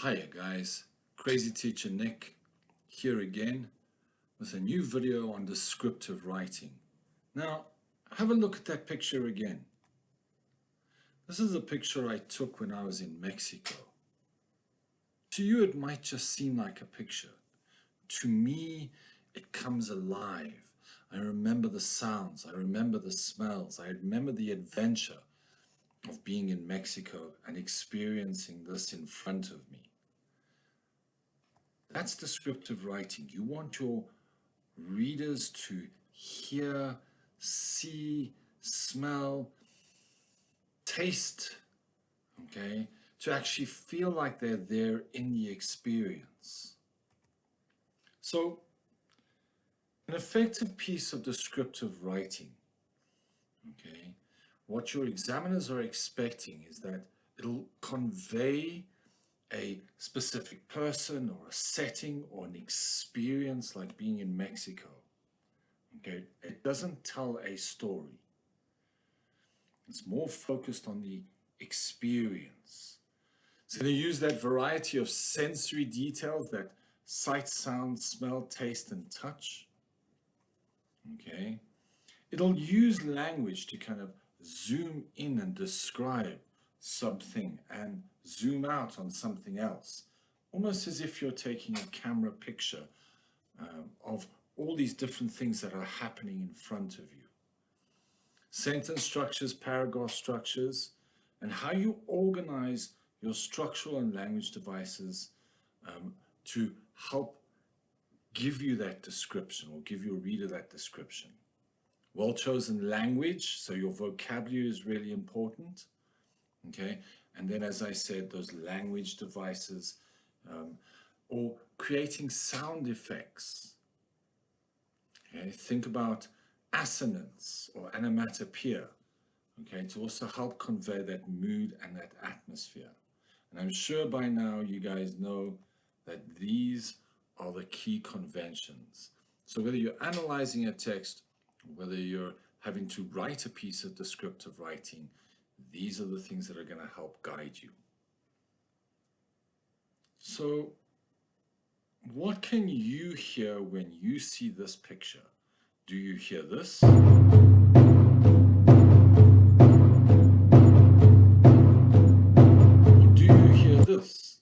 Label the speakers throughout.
Speaker 1: Hiya guys, Crazy Teacher Nick here again with a new video on descriptive writing. Now, have a look at that picture again. This is a picture I took when I was in Mexico. To you it might just seem like a picture. To me, it comes alive. I remember the sounds, I remember the smells, I remember the adventure of being in Mexico and experiencing this in front of me. That's descriptive writing. You want your readers to hear, see, smell, taste, okay, to actually feel like they're there in the experience. So, an effective piece of descriptive writing, okay, what your examiners are expecting is that it'll convey a specific person or a setting or an experience like being in Mexico. Okay, it doesn't tell a story. It's more focused on the experience. It's going to use that variety of sensory details, that sight, sound, smell, taste, and touch. Okay, it'll use language to kind of zoom in and describe something and zoom out on something else, almost as if you're taking a camera picture of all these different things that are happening in front of you. Sentence structures, paragraph structures, and how you organize your structural and language devices to help give you that description or give your reader that description. Well-chosen language, so your vocabulary is really important, okay? And then, as I said, those language devices, or creating sound effects. Okay, think about assonance or onomatopoeia, okay, to also help convey that mood and that atmosphere. And I'm sure by now you guys know that these are the key conventions. So whether you're analyzing a text, whether you're having to write a piece of descriptive writing, these are the things that are going to help guide you. So what can you hear when you see this picture? Do you hear this? Or do you hear this?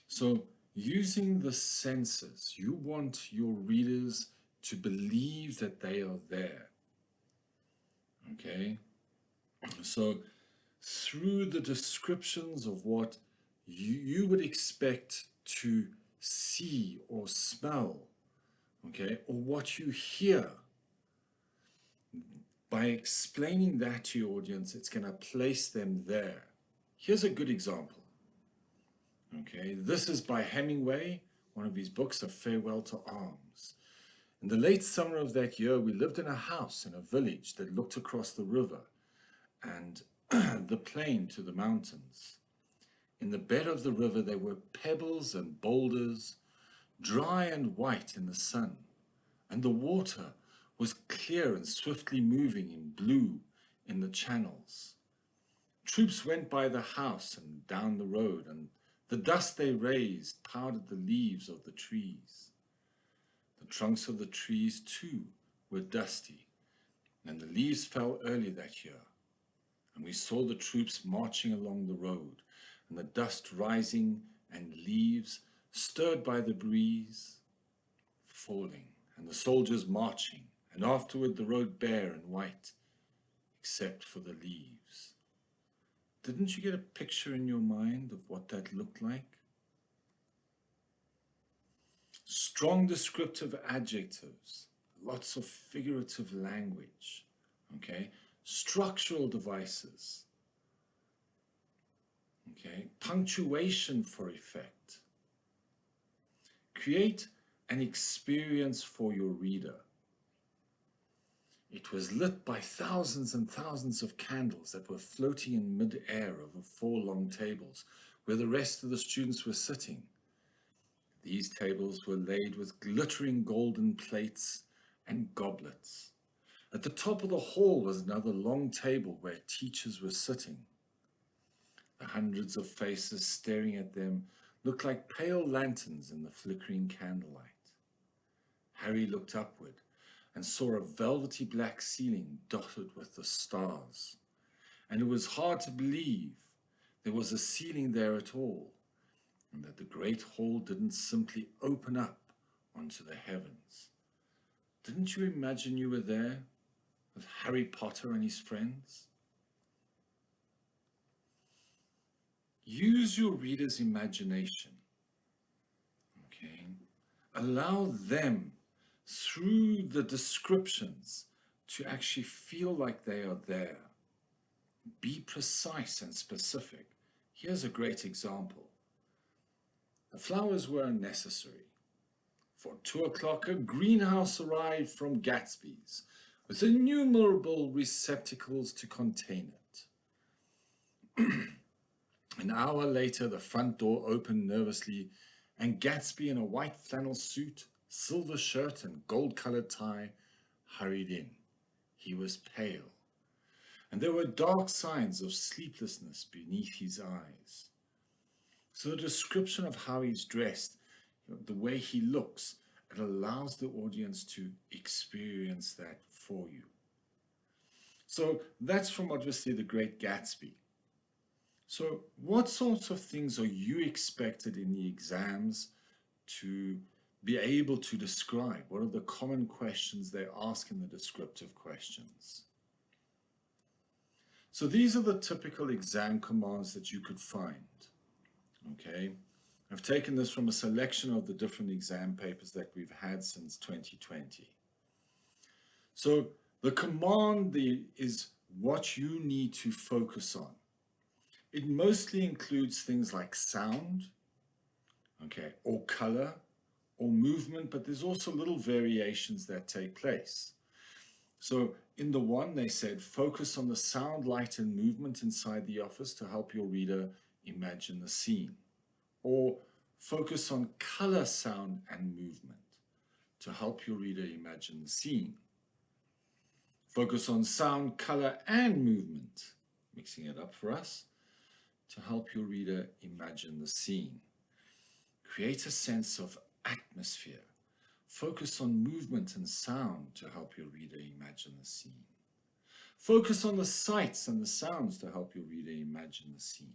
Speaker 1: So using the senses, you want your readers to believe that they are there. Okay? So through the descriptions of what you would expect to see or smell, okay, or what you hear, by explaining that to your audience, it's going to place them there. Here's a good example. Okay, this is by Hemingway, one of his books, A Farewell to Arms. In the late summer of that year, we lived in a house in a village that looked across the river and the plain to the mountains. In the bed of the river, there were pebbles and boulders, dry and white in the sun, and the water was clear and swiftly moving in blue in the channels. Troops went by the house and down the road, and the dust they raised powdered the leaves of the trees. The trunks of the trees, too, were dusty, and the leaves fell early that year. And we saw the troops marching along the road, and the dust rising and leaves stirred by the breeze falling, and the soldiers marching, and afterward the road bare and white, except for the leaves. Didn't you get a picture in your mind of what that looked like? Strong descriptive adjectives, lots of figurative language, okay? Structural devices, okay? Punctuation for effect. Create an experience for your reader. It was lit by thousands and thousands of candles that were floating in mid-air over 4 long tables where the rest of the students were sitting. These tables were laid with glittering golden plates and goblets. At the top of the hall was another long table where teachers were sitting. The hundreds of faces staring at them looked like pale lanterns in the flickering candlelight. Harry looked upward and saw a velvety black ceiling dotted with the stars. And it was hard to believe there was a ceiling there at all, and that the great hall didn't simply open up onto the heavens. Didn't you imagine you were there with Harry Potter and his friends? Use your reader's imagination. Okay? Allow them, through the descriptions, to actually feel like they are there. Be precise and specific. Here's a great example. The flowers were unnecessary. For 2 o'clock, a greenhouse arrived from Gatsby's with innumerable receptacles to contain it. An hour later, the front door opened nervously, and Gatsby, in a white flannel suit, silver shirt, and gold-colored tie, hurried in. He was pale, and there were dark signs of sleeplessness beneath his eyes. So the description of how he's dressed, the way he looks, it allows the audience to experience that for you. So that's from obviously The Great Gatsby. So what sorts of things are you expected in the exams to be able to describe? What are the common questions they ask in the descriptive questions? So these are the typical exam commands that you could find. Okay, I've taken this from a selection of the different exam papers that we've had since 2020. So the command is what you need to focus on. It mostly includes things like sound, okay, or color, or movement, but there's also little variations that take place. So in the one, they said, focus on the sound, light, and movement inside the office to help your reader imagine the scene. Or focus on color, sound, and movement to help your reader imagine the scene. Focus on sound, color, and movement, mixing it up for us, to help your reader imagine the scene. Create a sense of atmosphere. Focus on movement and sound to help your reader imagine the scene. Focus on the sights and the sounds to help your reader imagine the scene.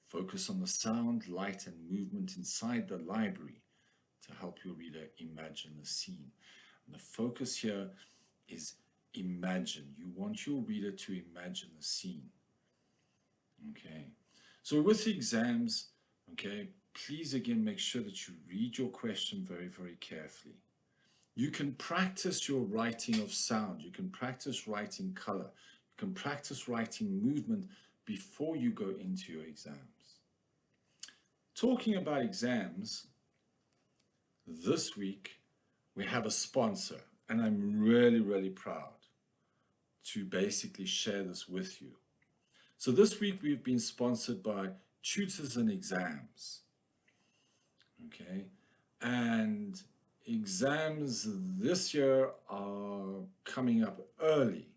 Speaker 1: Focus on the sound, light, and movement inside the library to help your reader imagine the scene. And the focus here is imagine. You want your reader to imagine the scene. Okay, so with the exams, okay, please again make sure that you read your question very, very carefully. You can practice your writing of sound. You can practice writing color. You can practice writing movement before you go into your exams. Talking about exams, this week we have a sponsor, and I'm really, really proud to basically share this with you. So this week we've been sponsored by Tutors and Exams. Okay, and exams this year are coming up early.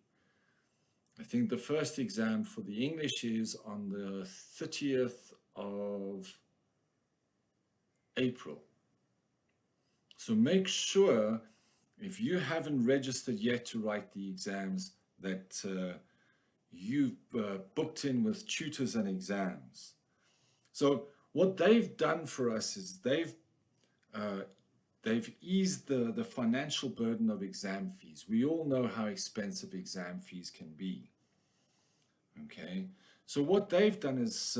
Speaker 1: I think the first exam for the English is on the 30th of April. So make sure, if you haven't registered yet to write the exams, that you've booked in with Tutors and Exams. So what they've done for us is they've eased the financial burden of exam fees. We all know how expensive exam fees can be. Okay, so what they've done is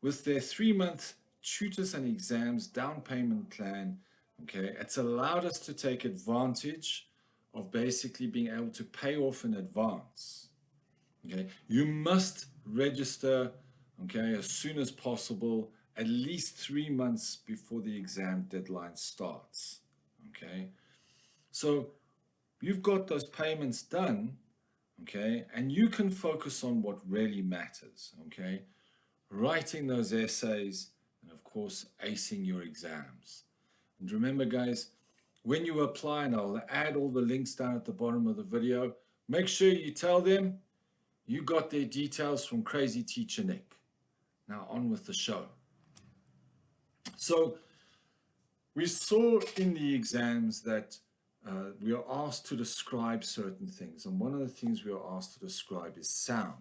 Speaker 1: with their 3-month Tutors and Exams down payment plan, okay, it's allowed us to take advantage of basically being able to pay off in advance. Okay, you must register, okay, as soon as possible, at least 3 months before the exam deadline starts. Okay, so you've got those payments done, okay, and you can focus on what really matters. Okay, writing those essays, and of course acing your exams. And remember, guys, when you apply, and I'll add all the links down at the bottom of the video, make sure you tell them you got their details from Crazy Teacher Nick. Now on with the show. So we saw in the exams that we are asked to describe certain things, and one of the things we are asked to describe is sound.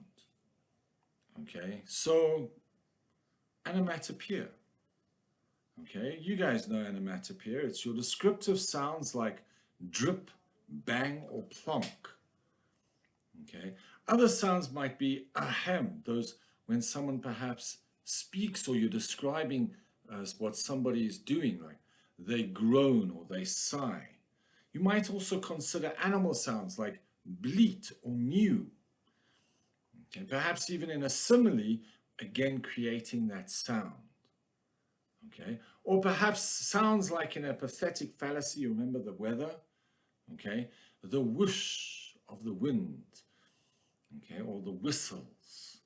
Speaker 1: Okay, so onomatopoeia. Okay, you guys know onomatopoeia. It's your descriptive sounds like drip, bang, or plonk. Okay, other sounds might be ahem, those when someone perhaps speaks or you're describing what somebody is doing, like they groan or they sigh. You might also consider animal sounds like bleat or mew. Okay, perhaps even in a simile, again creating that sound. Okay, or perhaps sounds like in a pathetic fallacy, you remember the weather, okay, the whoosh of the wind, okay, or the whistles.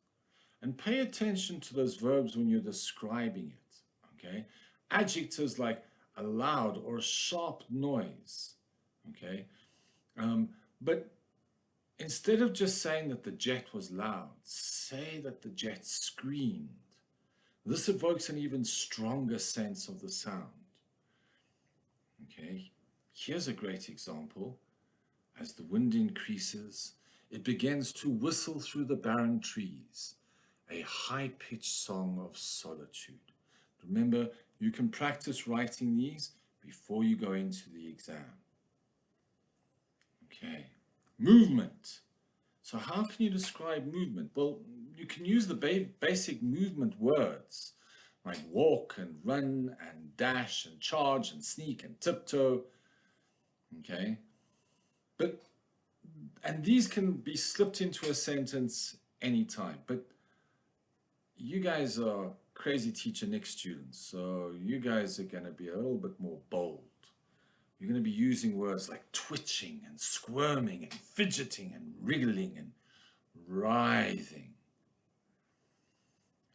Speaker 1: And pay attention to those verbs when you're describing it, okay. Adjectives like a loud or a sharp noise, okay. But instead of just saying that the jet was loud, say that the jet screamed. This evokes an even stronger sense of the sound. Okay, here's a great example. As the wind increases, it begins to whistle through the barren trees, a high-pitched song of solitude. Remember, you can practice writing these before you go into the exam. Okay, movement. So how can you describe movement? Well, you can use the basic movement words like walk and run and dash and charge and sneak and tiptoe. Okay, and these can be slipped into a sentence anytime. But you guys are Crazy Teacher Nick students, so you guys are going to be a little bit more bold. You're going to be using words like twitching and squirming and fidgeting and wriggling and writhing.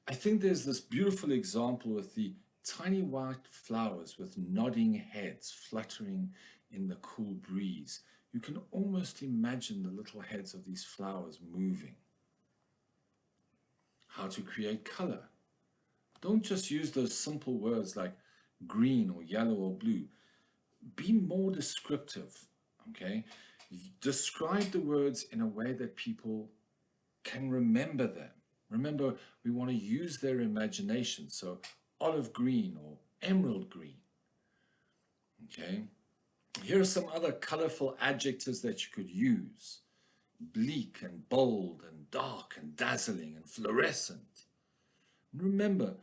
Speaker 1: I think there's this beautiful example with the tiny white flowers with nodding heads fluttering in the cool breeze. You can almost imagine the little heads of these flowers moving. How to create color. Don't just use those simple words like green or yellow or blue. Be more descriptive, okay? Describe the words in a way that people can remember them. Remember, we want to use their imagination, so olive green or emerald green, okay? Here are some other colorful adjectives that you could use. Bleak and bold and dark and dazzling and fluorescent. And remember,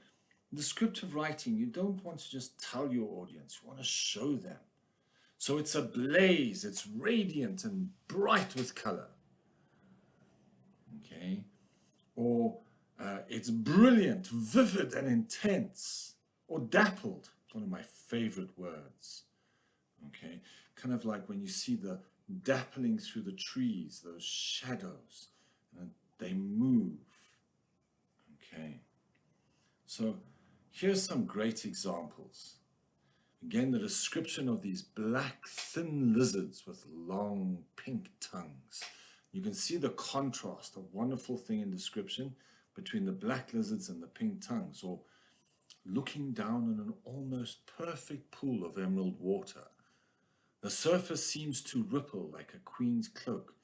Speaker 1: descriptive writing, you don't want to just tell your audience, you want to show them. So it's ablaze, it's radiant and bright with color. Okay? Or it's brilliant, vivid and intense. Or dappled, one of my favorite words. Okay? Kind of like when you see the dappling through the trees, those shadows, and they move. Okay? So here's some great examples. Again, the description of these black, thin lizards with long pink tongues. You can see the contrast, a wonderful thing in description between the black lizards and the pink tongues, or looking down on an almost perfect pool of emerald water. The surface seems to ripple like a queen's cloak,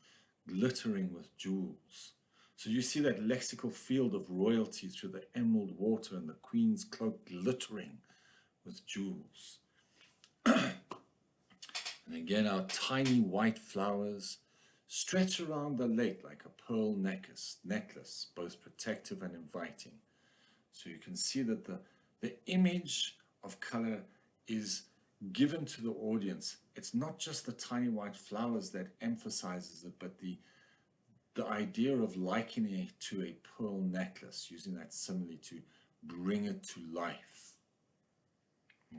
Speaker 1: glittering with jewels. So you see that lexical field of royalty through the emerald water and the queen's cloak glittering with jewels. And again, our tiny white flowers stretch around the lake like a pearl necklace, both protective and inviting. So you can see that the image of color is given to the audience. It's not just the tiny white flowers that emphasizes it, but the idea of likening it to a pearl necklace, using that simile to bring it to life.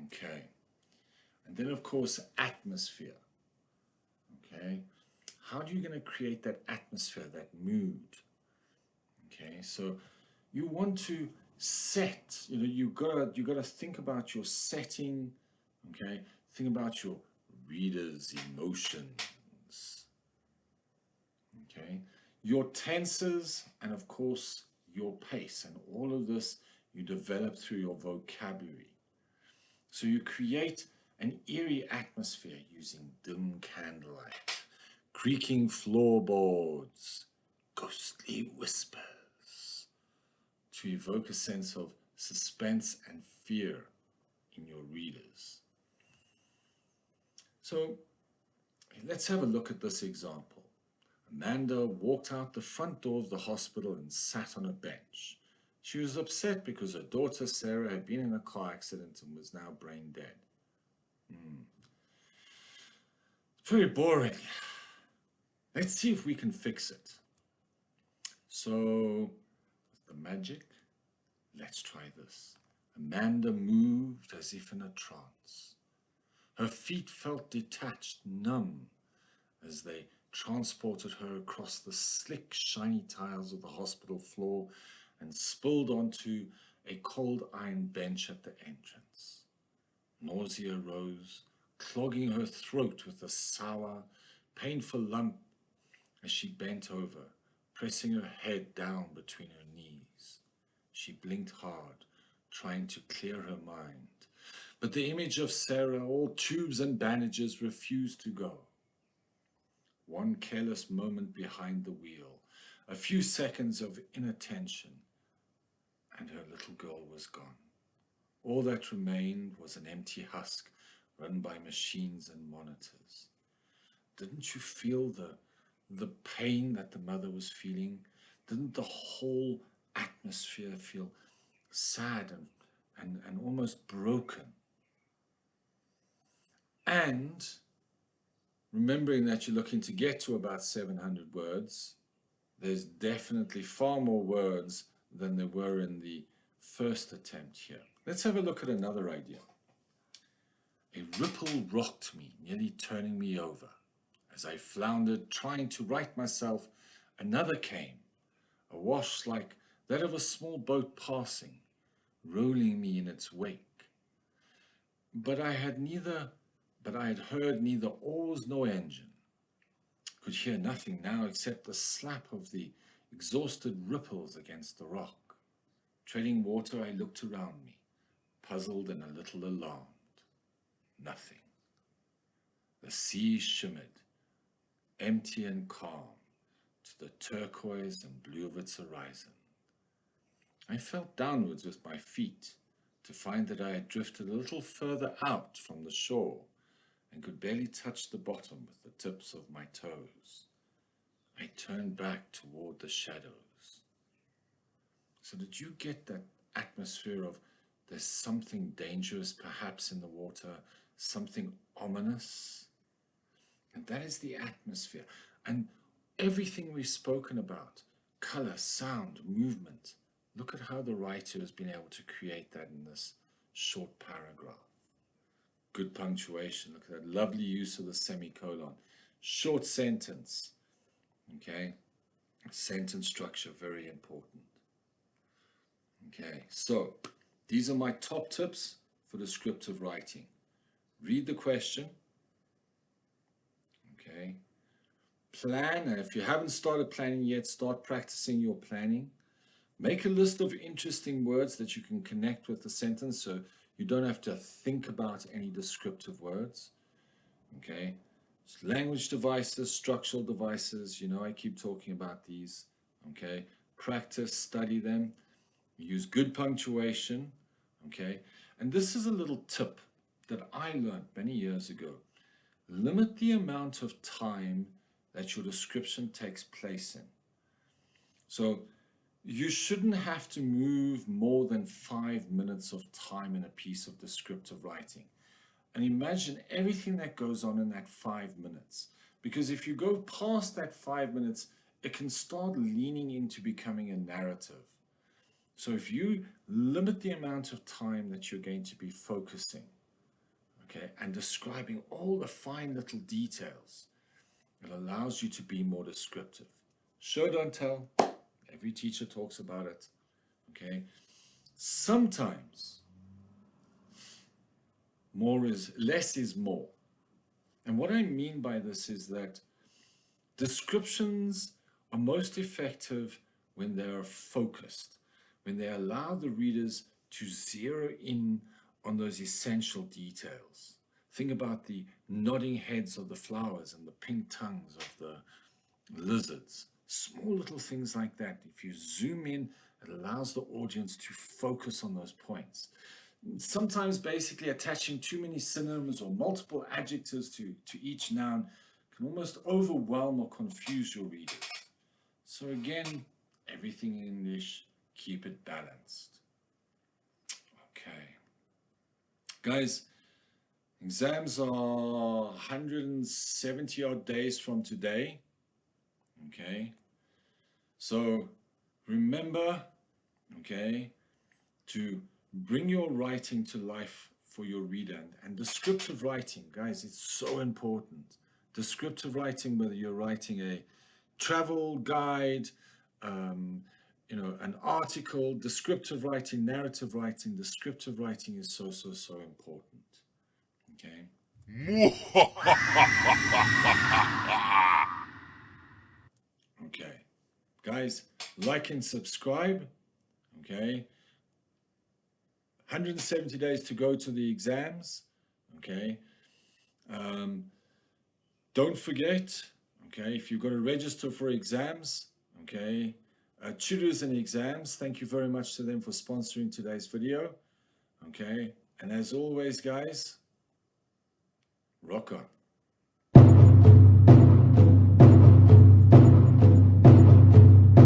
Speaker 1: Okay. And then, of course, atmosphere. Okay. How are you going to create that atmosphere, that mood? Okay. So you want to set, you got to think about your setting. Okay. Think about your reader's emotions. Okay, your tenses, and of course your pace, and all of this you develop through your vocabulary. So you create an eerie atmosphere using dim candlelight, creaking floorboards, ghostly whispers, to evoke a sense of suspense and fear in your readers. So let's have a look at this example. Amanda walked out the front door of the hospital and sat on a bench. She was upset because her daughter Sarah had been in a car accident and was now brain dead. Very boring. Let's see if we can fix it. So, the magic, let's try this. Amanda moved as if in a trance. Her feet felt detached, numb, as they transported her across the slick, shiny tiles of the hospital floor and spilled onto a cold iron bench at the entrance. Nausea rose, clogging her throat with a sour, painful lump as she bent over, pressing her head down between her knees. She blinked hard, trying to clear her mind. But the image of Sarah, all tubes and bandages, refused to go. One careless moment behind the wheel, a few seconds of inattention, and her little girl was gone. All that remained was an empty husk run by machines and monitors. Didn't you feel the pain that the mother was feeling? Didn't the whole atmosphere feel sad and almost broken? And remembering that you're looking to get to about 700 words, there's definitely far more words than there were in the first attempt here. Let's have a look at another idea. A ripple rocked me, nearly turning me over. As I floundered, trying to right myself, another came, a wash like that of a small boat passing, rolling me in its wake. But I had heard neither oars nor engine. Could hear nothing now except the slap of the exhausted ripples against the rock. Treading water, I looked around me, puzzled and a little alarmed. Nothing. The sea shimmered, empty and calm, to the turquoise and blue of its horizon. I felt downwards with my feet to find that I had drifted a little further out from the shore and could barely touch the bottom with the tips of my toes. I turned back toward the shadows. So did you get that atmosphere of there's something dangerous perhaps in the water, something ominous? And that is the atmosphere. And everything we've spoken about, color, sound, movement, look at how the writer has been able to create that in this short paragraph. Good punctuation, look at that lovely use of the semicolon. Short sentence, okay? Sentence structure, very important. Okay, so these are my top tips for descriptive writing. Read the question, okay? Plan, and if you haven't started planning yet, start practicing your planning. Make a list of interesting words that you can connect with the sentence so you don't have to think about any descriptive words. Okay, so language devices, structural devices, you know I keep talking about these. Okay, practice, study them, use good punctuation. Okay, and this is a little tip that I learned many years ago. Limit the amount of time that your description takes place in. So you shouldn't have to move more than 5 minutes of time in a piece of descriptive writing. And imagine everything that goes on in that 5 minutes. Because if you go past that 5 minutes, it can start leaning into becoming a narrative. So if you limit the amount of time that you're going to be focusing, okay, and describing all the fine little details, it allows you to be more descriptive. Show, don't tell. Every teacher talks about it, okay? Sometimes less is more. And what I mean by this is that descriptions are most effective when they are focused, when they allow the readers to zero in on those essential details. Think about the nodding heads of the flowers and the pink tongues of the lizards. Small little things like that. If you zoom in, it allows the audience to focus on those points. Sometimes basically attaching too many synonyms or multiple adjectives to each noun can almost overwhelm or confuse your readers. So again, everything in English, keep it balanced. Okay. Guys, exams are 170 odd days from today. Okay. So remember, okay, to bring your writing to life for your reader. And descriptive writing, guys, it's so important. Descriptive writing, whether you're writing a travel guide, an article, descriptive writing, narrative writing, descriptive writing is so, so, so important. Okay. Okay. Guys, like and subscribe. Okay. 170 days to go to the exams. Okay. Don't forget, okay, if you've got to register for exams, okay, tutors and exams, thank you very much to them for sponsoring today's video. Okay. And as always, guys, rock on.